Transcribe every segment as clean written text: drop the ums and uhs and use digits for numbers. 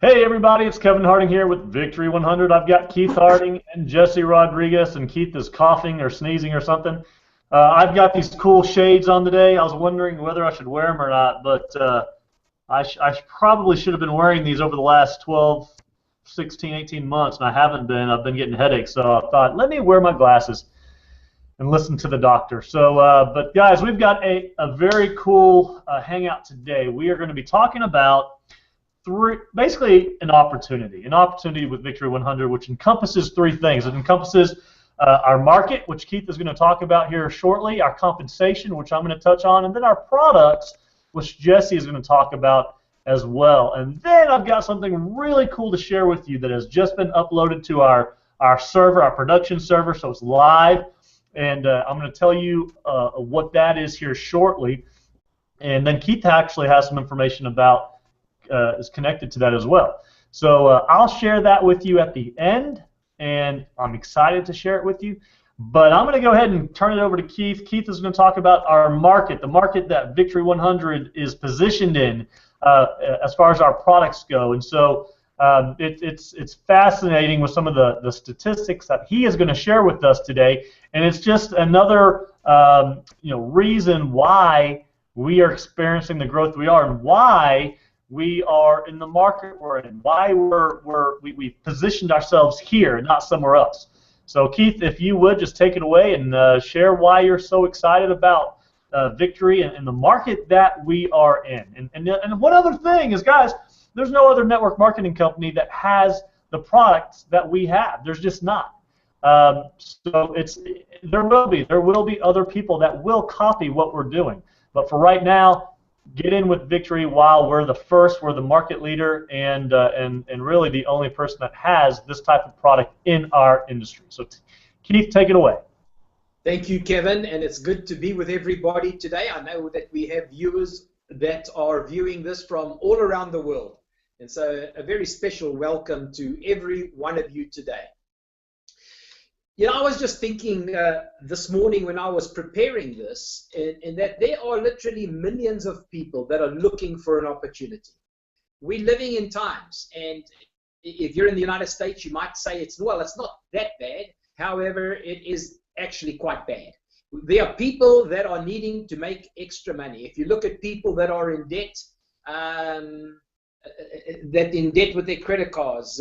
Hey everybody, it's Kevin Harding here with Victory100. I've got Keith Harding and Jesse Rodriguez, and Keith is coughing or sneezing or something. I've got these cool shades on today. I was wondering whether I should wear them or not, but I probably should have been wearing these over the last 12, 16, 18 months, and I haven't been. I've been getting headaches, so I thought, let me wear my glasses and listen to the doctor. But guys, we've got a very cool hangout today. We are going to be talking about basically an opportunity with Victory 100, which encompasses three things. It encompasses our market, which Keith is going to talk about here shortly, our compensation, which I'm going to touch on, and then our products, which Jesse is going to talk about as well. And then I've got something really cool to share with you that has just been uploaded to our server, our production server, so it's live. And I'm going to tell you what that is here shortly. And then Keith actually has some information about is connected to that as well. So I'll share that with you at the end, and I'm excited to share it with you. But I'm going to go ahead and turn it over to Keith. Keith is going to talk about our market, the market that Victory 100 is positioned in as far as our products go. And so it's fascinating with some of the statistics that he is going to share with us today, and it's just another reason why we are experiencing the growth we are, and why we are in the market we're in, why we've positioned ourselves here and not somewhere else. So Keith, if you would just take it away and share why you're so excited about Victory and the market that we are in. And one other thing is, guys, there's no other network marketing company that has the products that we have. There's just not. So there will be other people that will copy what we're doing. But for right now, get in with Victory while we're the first, we're the market leader, and really the only person that has this type of product in our industry. So Keith, take it away. Thank you, Kevin, and it's good to be with everybody today. I know that we have viewers that are viewing this from all around the world, and so a very special welcome to every one of you today. You know, I was just thinking this morning when I was preparing this, and that there are literally millions of people that are looking for an opportunity. We're living in times, and if you're in the United States, you might say it's not that bad. However, it is actually quite bad. There are people that are needing to make extra money. If you look at people that are in debt, with their credit cards,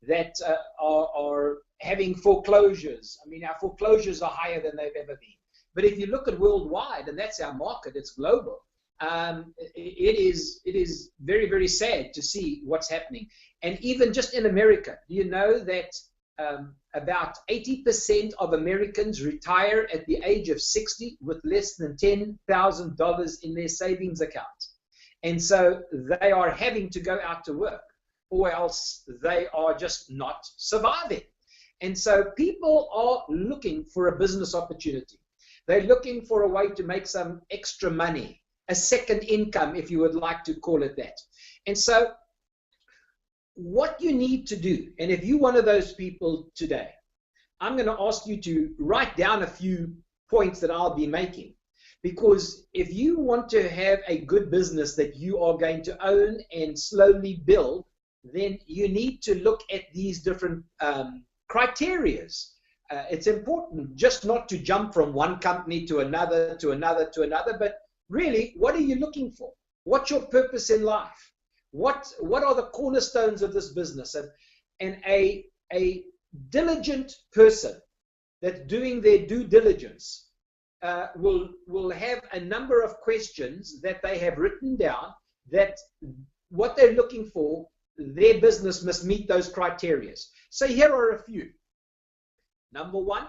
that are having foreclosures. I mean, our foreclosures are higher than they've ever been. But if you look at worldwide, and that's our market, it's global, it is very, very sad to see what's happening. And even just in America, do you know that about 80% of Americans retire at the age of 60 with less than $10,000 in their savings account? And so they are having to go out to work, or else they are just not surviving. And so people are looking for a business opportunity. They're looking for a way to make some extra money, a second income, if you would like to call it that. And so what you need to do, and if you're one of those people today, I'm going to ask you to write down a few points that I'll be making. Because if you want to have a good business that you are going to own and slowly build, then you need to look at these different criterias. It's important just not to jump from one company to another, but really, what are you looking for? What's your purpose in life? What are the cornerstones of this business? And a diligent person that's doing their due diligence will have a number of questions that they have written down, that what they're looking for, their business must meet those criteria. So here are a few. Number one,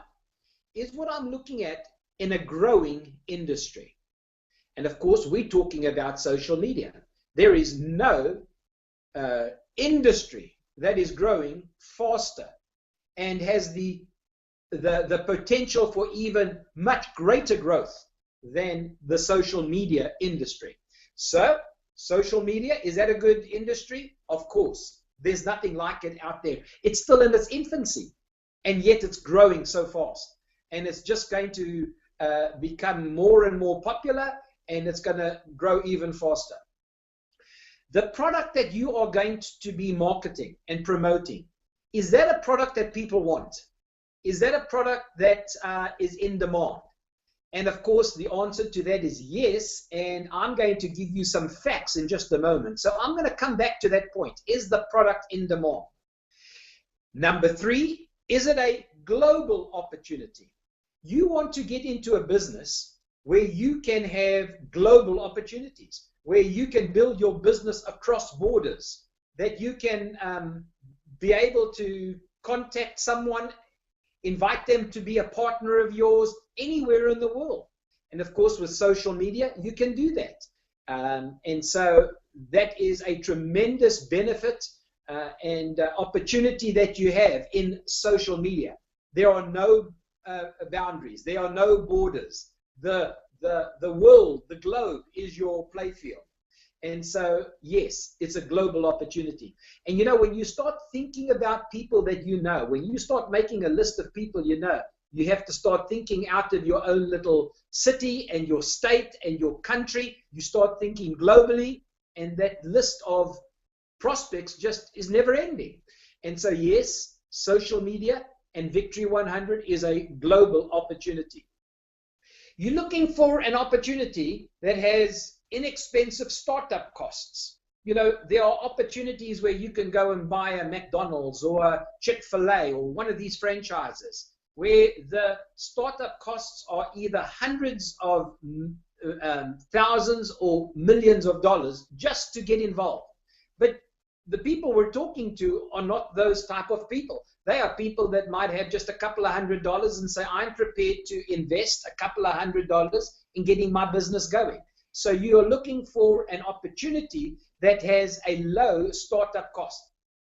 is what I'm looking at in a growing industry? And of course, we're talking about social media. There is no industry that is growing faster and has the potential for even much greater growth than the social media industry. So, social media, is that a good industry? Of course. There's nothing like it out there. It's still in its infancy, and yet it's growing so fast. And it's just going to become more and more popular, and it's going to grow even faster. The product that you are going to be marketing and promoting, is that a product that people want? Is that a product that is in demand? And of course, the answer to that is yes. And I'm going to give you some facts in just a moment. So I'm going to come back to that point. Is the product in demand? Number 3, is it a global opportunity? You want to get into a business where you can have global opportunities, where you can build your business across borders, that you can be able to contact someone, invite them to be a partner of yours anywhere in the world. And of course, with social media, you can do that. And so that is a tremendous benefit and opportunity that you have in social media. There are no boundaries. There are no borders. The world, the globe is your playfield. And so, yes, it's a global opportunity. And you know, when you start thinking about people that you know, when you start making a list of people you know, you have to start thinking out of your own little city and your state and your country. You start thinking globally, and that list of prospects just is never ending. And so, yes, social media and Victory 100 is a global opportunity. You're looking for an opportunity that has inexpensive startup costs. You know, there are opportunities where you can go and buy a McDonald's or a Chick-fil-A or one of these franchises where the startup costs are either hundreds of thousands or millions of dollars just to get involved. But the people we're talking to are not those type of people. They are people that might have just a couple of $100 and say, I'm prepared to invest a couple of $100 in getting my business going. So you're looking for an opportunity that has a low startup cost.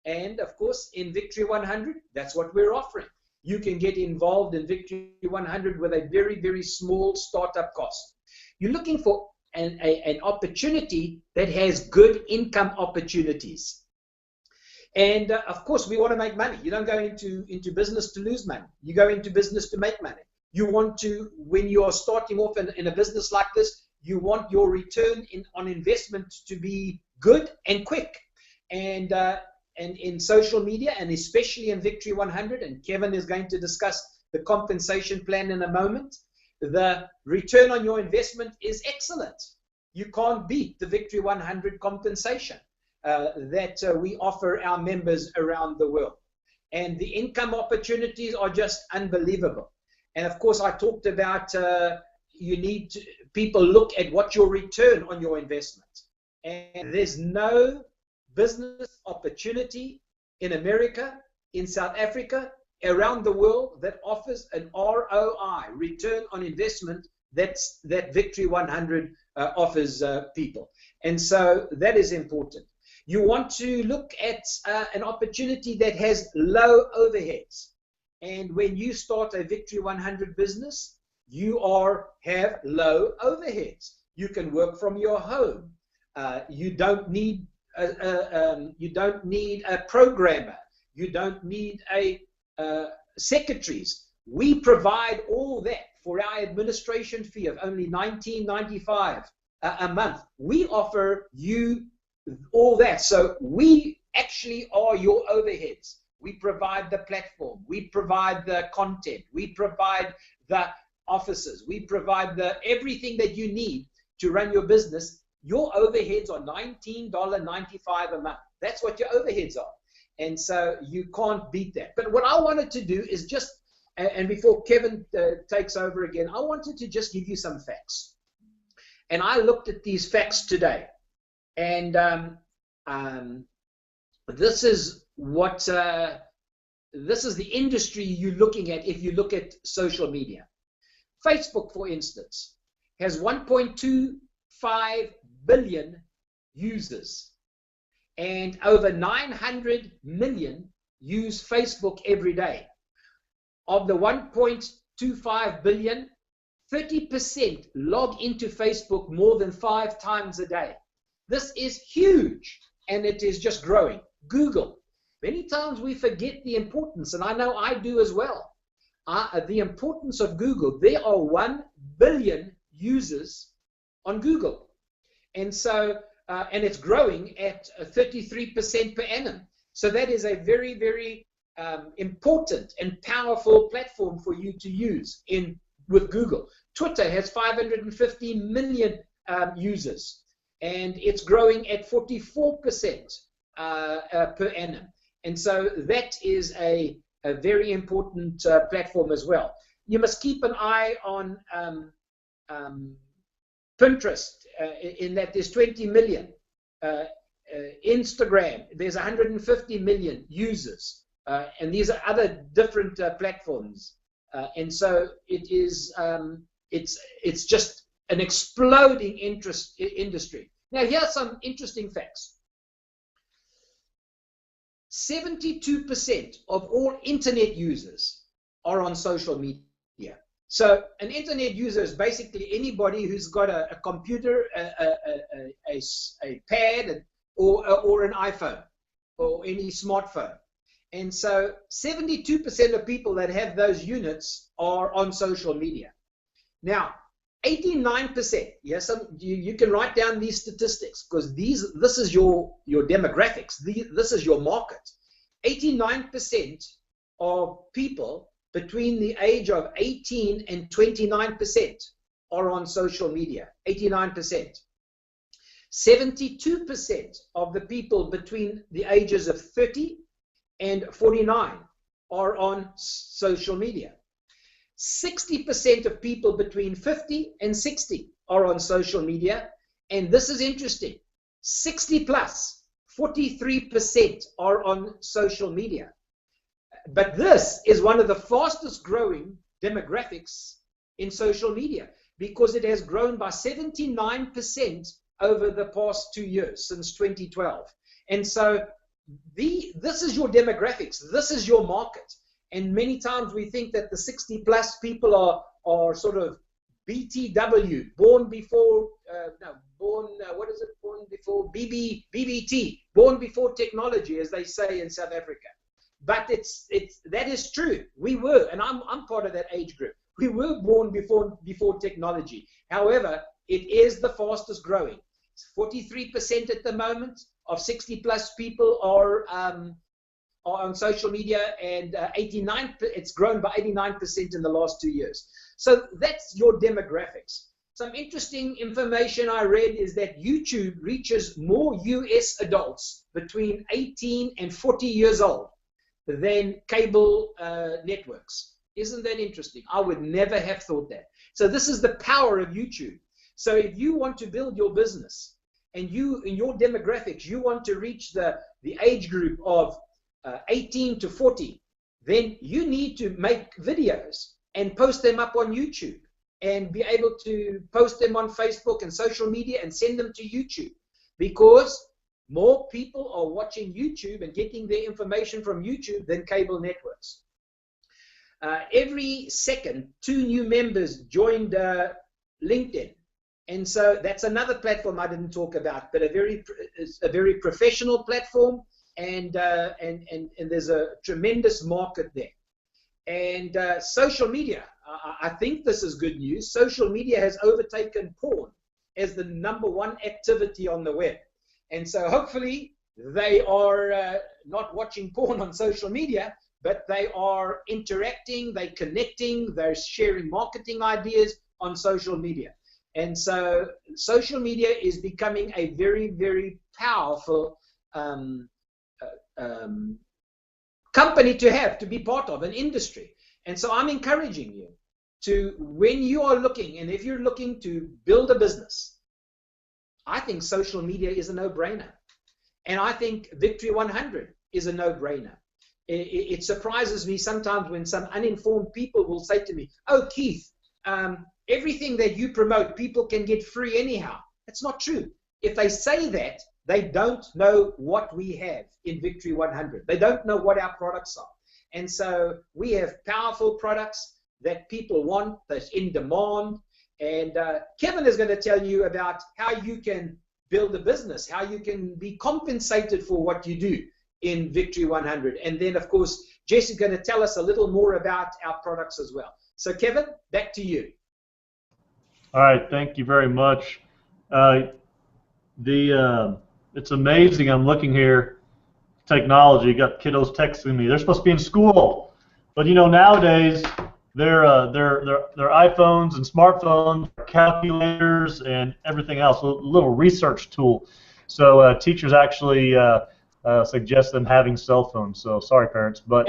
And of course, in Victory 100, that's what we're offering. You can get involved in Victory 100 with a very, very small startup cost. You're looking for an opportunity that has good income opportunities. And of course, we want to make money. You don't go into business to lose money. You go into business to make money. You want to, when you are starting off in a business like this, you want your return on investment to be good and quick. And in social media, and especially in Victory 100, and Kevin is going to discuss the compensation plan in a moment, the return on your investment is excellent. You can't beat the Victory 100 compensation that we offer our members around the world. And the income opportunities are just unbelievable. And of course, I talked about people look at what your return on your investment. And there's no business opportunity in America, in South Africa, around the world that offers an ROI, return on investment, that Victory 100 offers people. And so that is important. You want to look at an opportunity that has low overheads. And when you start a Victory 100 business, you have low overheads. You can work from your home. You don't need a programmer. You don't need secretaries. We provide all that for our administration fee of only $19.95 a month. We offer you all that. So we actually are your overheads. We provide the platform. We provide the content. We provide the offices. We provide everything that you need to run your business. Your overheads are $19.95 a month. That's what your overheads are. And so you can't beat that. But what I wanted to do is just, and before Kevin takes over again, I wanted to just give you some facts. And I looked at these facts today. And this is the industry you're looking at if you look at social media. Facebook, for instance, has 1.25 billion users, and over 900 million use Facebook every day. Of the 1.25 billion, 30% log into Facebook more than 5 times a day. This is huge, and it is just growing. Google. Many times we forget the importance, and I know I do as well, the importance of Google. There are 1 billion users on Google. And so and it's growing at 33% per annum. So that is a very, very important and powerful platform for you to use with Google. Twitter has 550 million users, and it's growing at 44% per annum. And so that is a very important platform as well. You must keep an eye on Pinterest, in that there's 20 million. Instagram, there's 150 million users. And these are other different platforms. And so it is, it's just an exploding industry. Now, here are some interesting facts. 72% of all internet users are on social media. So an internet user is basically anybody who's got a computer, a pad, or an iPhone, or any smartphone. And so 72% of people that have those units are on social media. Now, 89%, yes, you can write down these statistics, because this is your demographics, this is your market. 89% of people between the age of 18 and 29% are on social media, 89%. 72% of the people between the ages of 30 and 49 are on social media. 60% of people between 50 and 60 are on social media. And this is interesting. 60 plus, 43% are on social media. But this is one of the fastest growing demographics in social media, because it has grown by 79% over the past 2 years, since 2012. And so this is your demographics, this is your market. And many times we think that the 60 plus people are sort of BTW, born before, born before BBT, born before technology, as they say in South Africa. But that is true. We were, and I'm part of that age group. We were born before technology. However, it is the fastest growing. 43% at the moment of 60 plus people are on social media, and it's grown by 89% in the last 2 years. So that's your demographics. Some interesting information I read is that YouTube reaches more US adults between 18 and 40 years old than cable networks. Isn't that interesting? I would never have thought that. So this is the power of YouTube. So if you want to build your business, and in your demographics, you want to reach the age group of 18 to 40, then you need to make videos and post them up on YouTube, and be able to post them on Facebook and social media and send them to YouTube, because more people are watching YouTube and getting their information from YouTube than cable networks. Every second, 2 new members joined LinkedIn. And so that's another platform I didn't talk about, but it's a very professional platform, and there's a tremendous market there. And social media, I think this is good news. Social media has overtaken porn as the #1 activity on the web. And so hopefully they are not watching porn on social media, but they are interacting, they're connecting, they're sharing marketing ideas on social media. And so social media is becoming a very, very powerful company to be part of, an industry. And so I'm encouraging you to, when you are looking, and if you're looking to build a business, I think social media is a no-brainer. And I think Victory100 is a no-brainer. It surprises me sometimes when some uninformed people will say to me, "Oh, Keith, everything that you promote, people can get free anyhow." That's not true. If they say that, they don't know what we have in Victory100. They don't know what our products are. And so we have powerful products that people want, that's in demand. And Kevin is going to tell you about how you can build a business, how you can be compensated for what you do in Victory100. And then, of course, Jess is going to tell us a little more about our products as well. So, Kevin, back to you. All right, thank you very much. It's amazing. I'm looking here. Technology. Got kiddos texting me. They're supposed to be in school, but nowadays their iPhones and smartphones, calculators, and everything else. A little research tool. So teachers actually suggest them having cell phones. So sorry, parents, but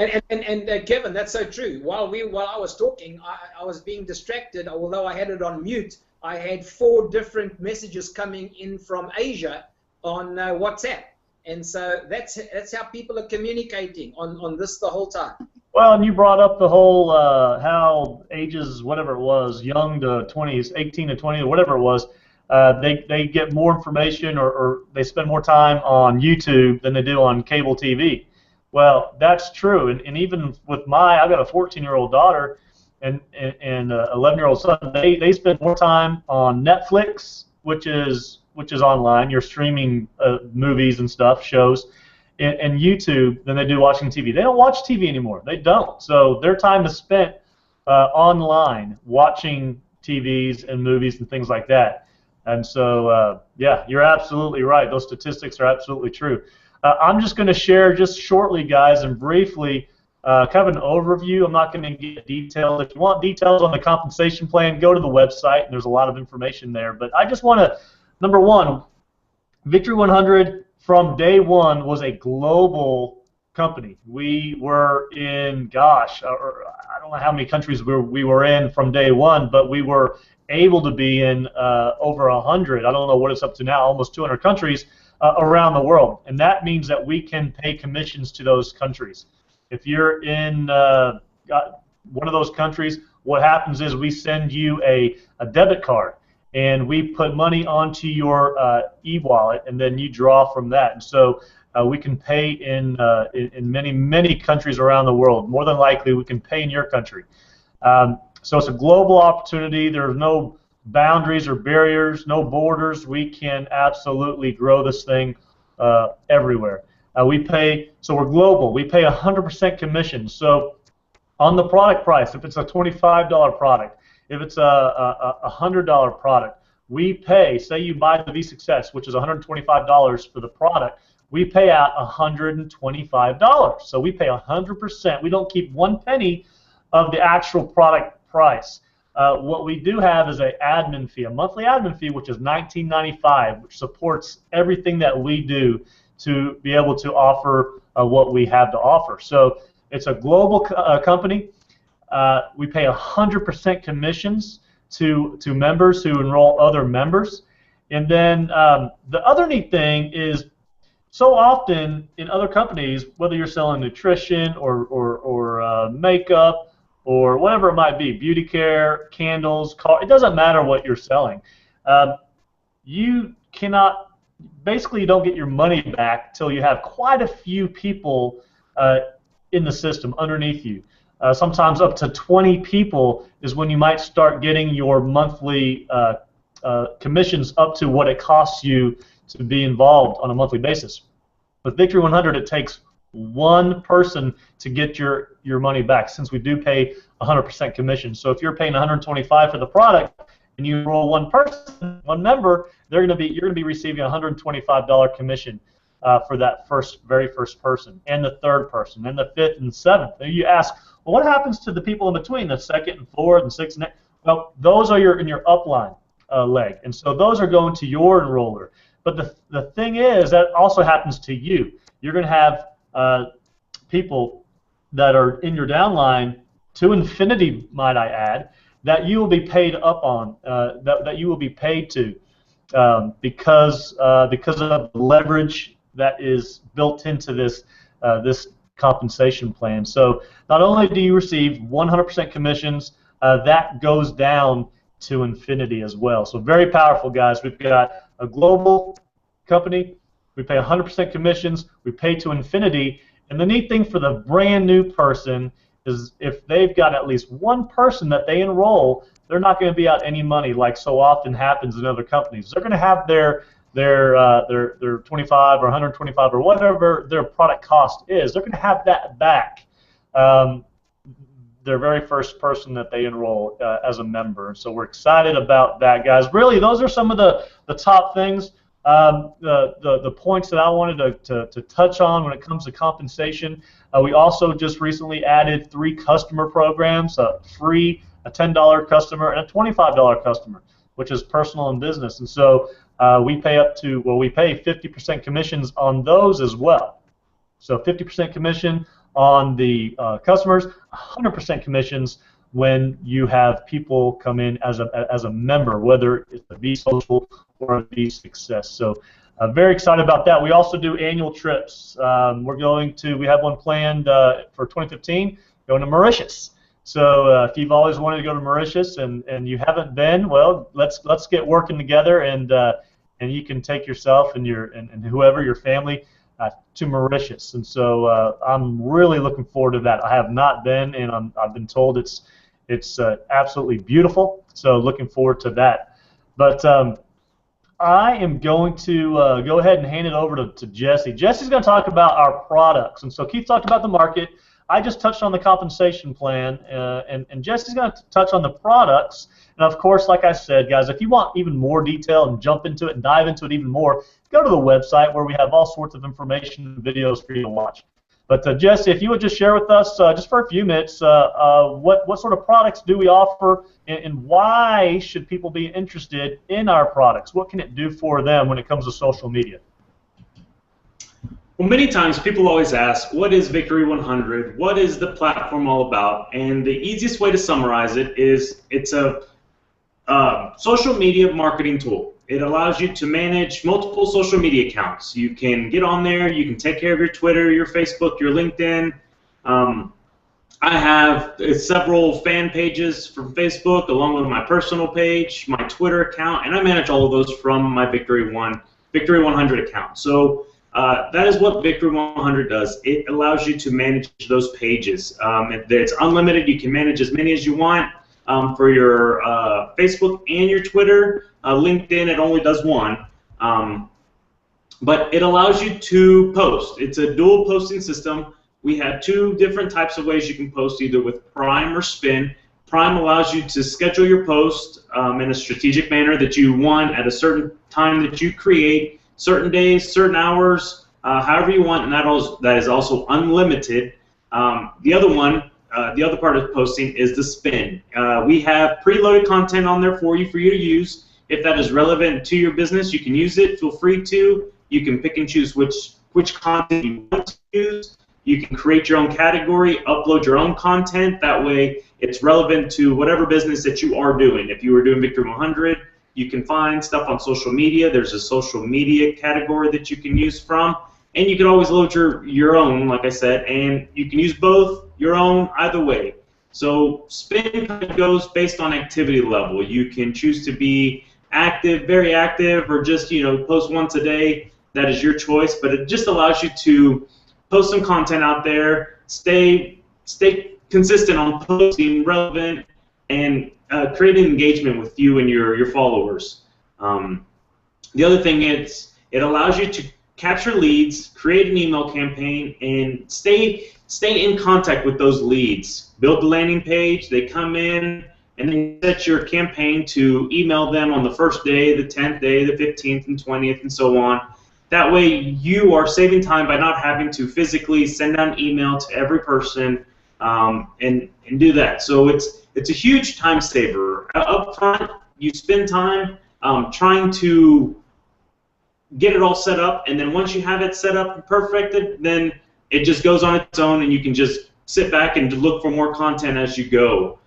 Kevin, that's so true. While I was talking, I was being distracted. Although I had it on mute, I had 4 different messages coming in from Asia on WhatsApp, and so that's how people are communicating on this the whole time. Well, and you brought up the whole how ages, whatever it was, young to 20s, 18 to 20, or whatever it was, they get more information or they spend more time on YouTube than they do on cable TV. Well, that's true, and even with I've got a 14-year-old daughter and 11-year-old son. They spend more time on Netflix, which is online. You're streaming movies and stuff, shows, and YouTube than they do watching TV. They don't watch TV anymore. They don't. So their time is spent online watching TVs and movies and things like that. And so, yeah, you're absolutely right. Those statistics are absolutely true. I'm just going to share just shortly, guys, and briefly kind of an overview. I'm not going to get details. If you want details on the compensation plan, go to the website, and there's a lot of information there. But I just want to, number one, Victory100 from day one was a global company. We were in, gosh, I don't know how many countries we were in from day one, but we were able to be in over 100. I don't know what it's up to now, almost 200 countries around the world. And that means that we can pay commissions to those countries. If you're in one of those countries, what happens is we send you a debit card, and we put money onto your e-wallet, and then you draw from that. And so we can pay in many countries around the world. More than likely, we can pay in your country. So it's a global opportunity. There's no boundaries or barriers, no borders. We can absolutely grow this thing everywhere. So we're global. We pay 100% commission. So on the product price, if it's a $25 product, if it's a $100 product, we pay, say you buy the V-Success, which is $125 for the product, we pay out $125. So we pay 100%. We don't keep one penny of the actual product price. What we do have is an admin fee, a monthly admin fee, which is $19.95, which supports everything that we do to be able to offer what we have to offer. So it's a global company. We pay 100% commissions to members who enroll other members. And then the other neat thing is, so often in other companies, whether you're selling nutrition or makeup or whatever it might be, beauty care, candles, car, it doesn't matter what you're selling. You cannot, basically you don't get your money back till you have quite a few people in the system underneath you. Sometimes up to 20 people is when you might start getting your monthly commissions up to what it costs you to be involved on a monthly basis. With Victory100, it takes one person to get your money back, since we do pay 100% commission. So if you're paying $125 for the product and you enroll one person, one member, you're going to be receiving a $125 commission for that very first person, and the third person, and the fifth and seventh. And you ask, well, what happens to the people in between, the second and fourth and sixth and eighth? Well, those are in your upline leg, and so those are going to your enroller. But the thing is, that also happens to you. You're going to have people that are in your downline to infinity, might I add, that you will be paid up on, that you will be paid to, because of the leverage that is built into this compensation plan. So not only do you receive 100% commissions, that goes down to infinity as well. So very powerful, guys. We've got a global company. We pay 100% commissions. We pay to infinity. And the neat thing for the brand new person is if they've got at least one person that they enroll, they're not going to be out any money like so often happens in other companies. They're going to have their 25 or 125 or whatever their product cost is. They're going to have that back. Their very first person that they enroll as a member. So we're excited about that, guys. Really, those are some of the top things. the points that I wanted to touch on when it comes to compensation, we also just recently added 3 customer programs, a free, a $10 customer, and a $25 customer, which is personal and business. And so we pay we pay 50% commissions on those as well. So 50% commission on the customers, 100% commissions when you have people come in as a member, whether it's a V Social or a V Success. So very excited about that. We also do annual trips. We have one planned for 2015, going to Mauritius. So if you've always wanted to go to Mauritius and you haven't been, well, let's get working together, and you can take yourself and whoever, your family, to Mauritius. And so I'm really looking forward to that. I have not been, and I've been told it's absolutely beautiful. So looking forward to that. But I am going to go ahead and hand it over to Jesse. Jesse's going to talk about our products. And so Keith talked about the market. I just touched on the compensation plan, and Jesse's going to touch on the products. And of course, like I said, guys, if you want even more detail and jump into it and dive into it even more, go to the website where we have all sorts of information and videos for you to watch. But Jesse, if you would just share with us, just for a few minutes, what sort of products do we offer, and why should people be interested in our products? What can it do for them when it comes to social media? Well, many times people always ask, what is Victory100? What is the platform all about? And the easiest way to summarize it is it's a social media marketing tool. It allows you to manage multiple social media accounts. You can get on there, you can take care of your Twitter, your Facebook, your LinkedIn. I have several fan pages from Facebook along with my personal page, my Twitter account, and I manage all of those from my Victory100 account. So that is what Victory100 does. It allows you to manage those pages. It's unlimited. You can manage as many as you want for your Facebook and your Twitter. LinkedIn, it only does one. But it allows you to post. It's a dual posting system. We have 2 different types of ways you can post, either with Prime or Spin. Prime allows you to schedule your post in a strategic manner that you want at a certain time that you create, certain days, certain hours, however you want, and that is also unlimited. The other part of posting is the Spin. We have preloaded content on there for you to use. If that is relevant to your business, you can use it. Feel free to. You can pick and choose which content you want to use. You can create your own category, upload your own content. That way, it's relevant to whatever business that you are doing. If you were doing Victory100, you can find stuff on social media. There's a social media category that you can use from. And you can always load your own, like I said, and you can use both, your own, either way. So Spin kind of goes based on activity level. You can choose to be active, very active, or just post once a day. That is your choice, but it just allows you to post some content out there, stay consistent on posting, relevant, and creating engagement with you and your followers. The other thing is it allows you to capture leads, create an email campaign, and stay in contact with those leads. Build the landing page, they come in, and then set your campaign to email them on the first day, the 10th day, the 15th, and 20th, and so on. That way you are saving time by not having to physically send out an email to every person and do that. So it's a huge time saver. Up front, you spend time trying to get it all set up, and then once you have it set up and perfected, then it just goes on its own, and you can just sit back and look for more content as you go.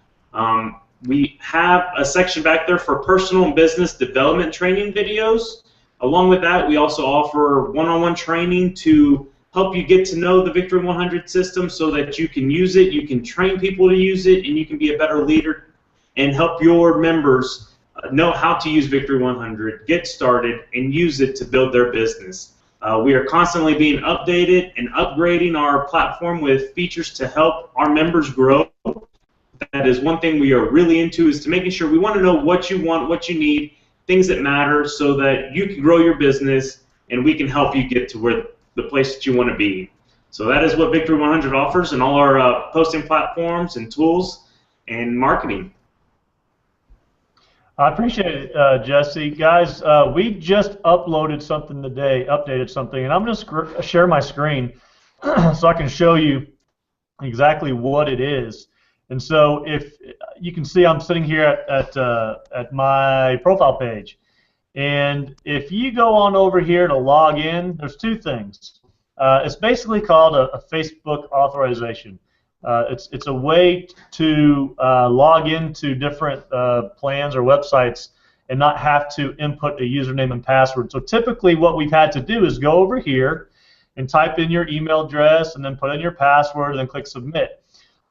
We have a section back there for personal and business development training videos. Along with that, we also offer one-on-one training to help you get to know the Victory100 system so that you can use it, you can train people to use it, and you can be a better leader and help your members know how to use Victory100, get started, and use it to build their business. We are constantly being updated and upgrading our platform with features to help our members grow. That is one thing we are really into, is to making sure we want to know what you want, what you need, things that matter, so that you can grow your business and we can help you get to where the place that you want to be. So that is what Victory100 offers in all our posting platforms and tools and marketing. I appreciate it, Jesse. Guys, we just uploaded something today, updated something, and I'm going to share my screen so I can show you exactly what it is. And so if you can see, I'm sitting here at my profile page. And if you go on over here to log in, there's two things. It's basically called a Facebook authorization. It's a way to log into different plans or websites and not have to input a username and password. So typically what we've had to do is go over here and type in your email address and then put in your password and then click submit.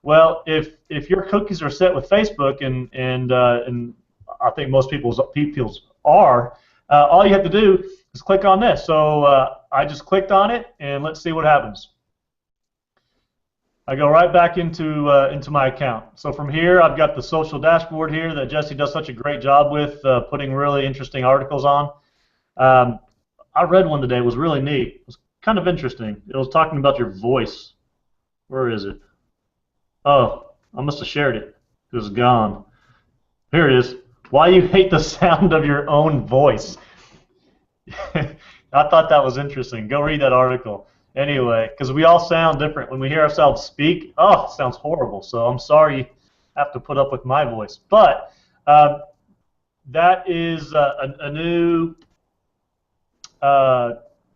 Well, if your cookies are set with Facebook, and I think most people's are, all you have to do is click on this. So I just clicked on it, and let's see what happens. I go right back into my account. So from here, I've got the social dashboard here that Jesse does such a great job with putting really interesting articles on. I read one today. It was really neat. It was kind of interesting. It was talking about your voice. Where is it? Oh, I must have shared it. It was gone. Here it is. Why you hate the sound of your own voice. I thought that was interesting. Go read that article. Anyway, because we all sound different. When we hear ourselves speak, oh, it sounds horrible. So I'm sorry you have to put up with my voice. But that is a new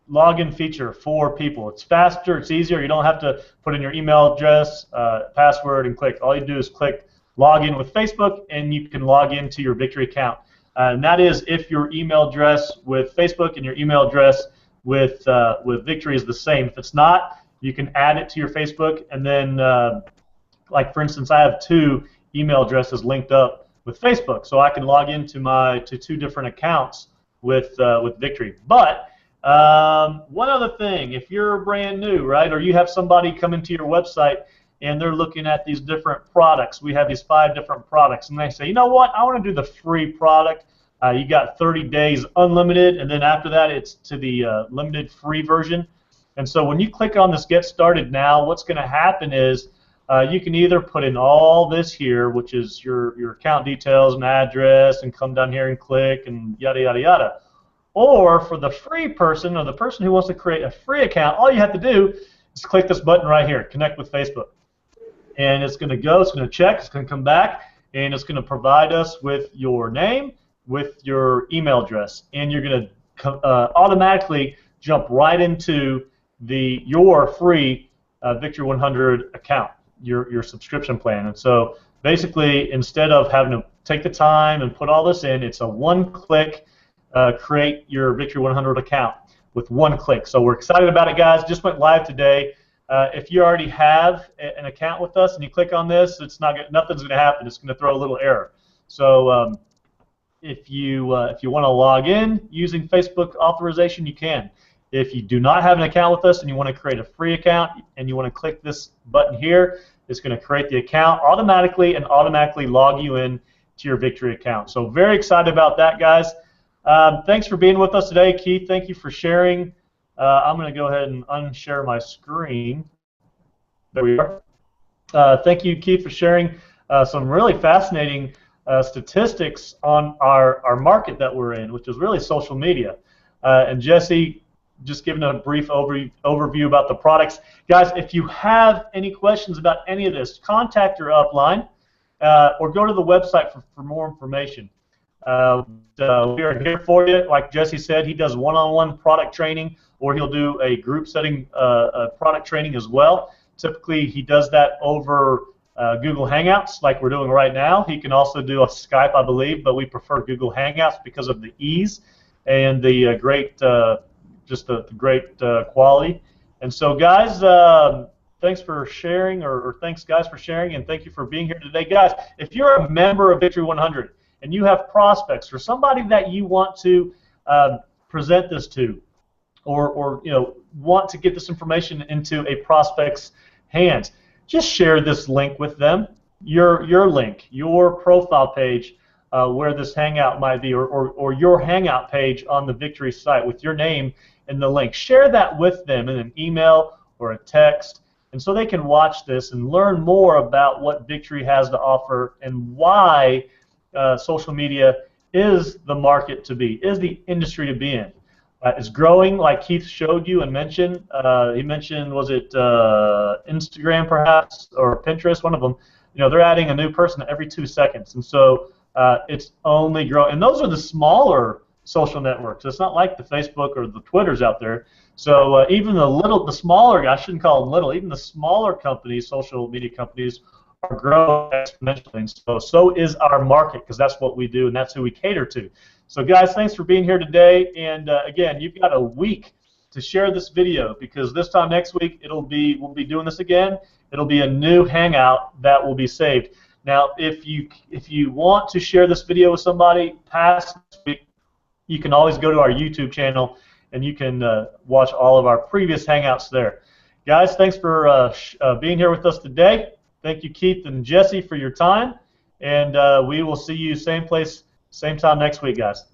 login feature for people. It's faster, it's easier. You don't have to put in your email address, password, and click. All you do is click log in with Facebook, and you can log into your Victory account. And that is if your email address with Facebook and your email address with Victory is the same. If it's not, you can add it to your Facebook, and then, like for instance, I have 2 email addresses linked up with Facebook, so I can log into to 2 different accounts with Victory. But one other thing, if you're brand new, right, or you have somebody come into your website and they're looking at these different products, we have these 5 different products, and they say, you know what, I want to do the free product. You got 30 days unlimited, and then after that it's to the limited free version. And so when you click on this Get Started Now, what's going to happen is you can either put in all this here, which is your account details and address, and come down here and click and yada, yada, yada. Or for the free person, or the person who wants to create a free account, all you have to do is click this button right here, Connect with Facebook. And it's going to go, it's going to check, it's going to come back, and it's going to provide us with your name, with your email address, and you're going to automatically jump right into your free Victory 100 account, your subscription plan. And so basically, instead of having to take the time and put all this in, it's a one-click create your Victory 100 account with one click. So we're excited about it, guys. Just went live today. If you already have an account with us and you click on this, nothing's going to happen. It's going to throw a little error. So if you want to log in using Facebook authorization, you can. If you do not have an account with us and you want to create a free account and you want to click this button here, it's going to create the account automatically and automatically log you in to your Victory account. So very excited about that, guys. Thanks for being with us today, Keith. Thank you for sharing. I'm going to go ahead and unshare my screen. There we are. Thank you, Keith, for sharing some really fascinating statistics on our market that we're in, which is really social media. And Jesse, just giving a brief overview about the products. Guys, if you have any questions about any of this, contact your upline or go to the website for more information. We are here for you. Like Jesse said, he does one-on-one product training, or he'll do a group setting product training as well. Typically, he does that over Google Hangouts, like we're doing right now. He can also do a Skype, I believe, but we prefer Google Hangouts because of the ease and the great quality. And so, guys, thanks for sharing, or thanks, guys, for sharing, and thank you for being here today. Guys, if you're a member of Victory 100 and you have prospects or somebody that you want to present this to, or want to get this information into a prospect's hands, just share this link with them, your link, your profile page where this Hangout might be, or your Hangout page on the Victory site with your name and the link. Share that with them in an email or a text, and so they can watch this and learn more about what Victory has to offer and why social media is the market to be, is the industry to be in. It's growing, like Keith showed you and mentioned. He mentioned, was it Instagram perhaps or Pinterest, one of them. They're adding a new person every 2 seconds, and so it's only growing. And those are the smaller social networks. It's not like the Facebook or the Twitters out there. So even the smaller, I shouldn't call them little, even the smaller companies, social media companies, are growing exponentially. And so is our market, because that's what we do and that's who we cater to. So guys, thanks for being here today. And again, you've got a week to share this video, because this time next week we'll be doing this again. It'll be a new hangout that will be saved. Now, if you want to share this video with somebody past this week, you can always go to our YouTube channel and you can watch all of our previous hangouts there. Guys, thanks for being here with us today. Thank you, Keith and Jesse, for your time, and we will see you same place, same time next week, guys.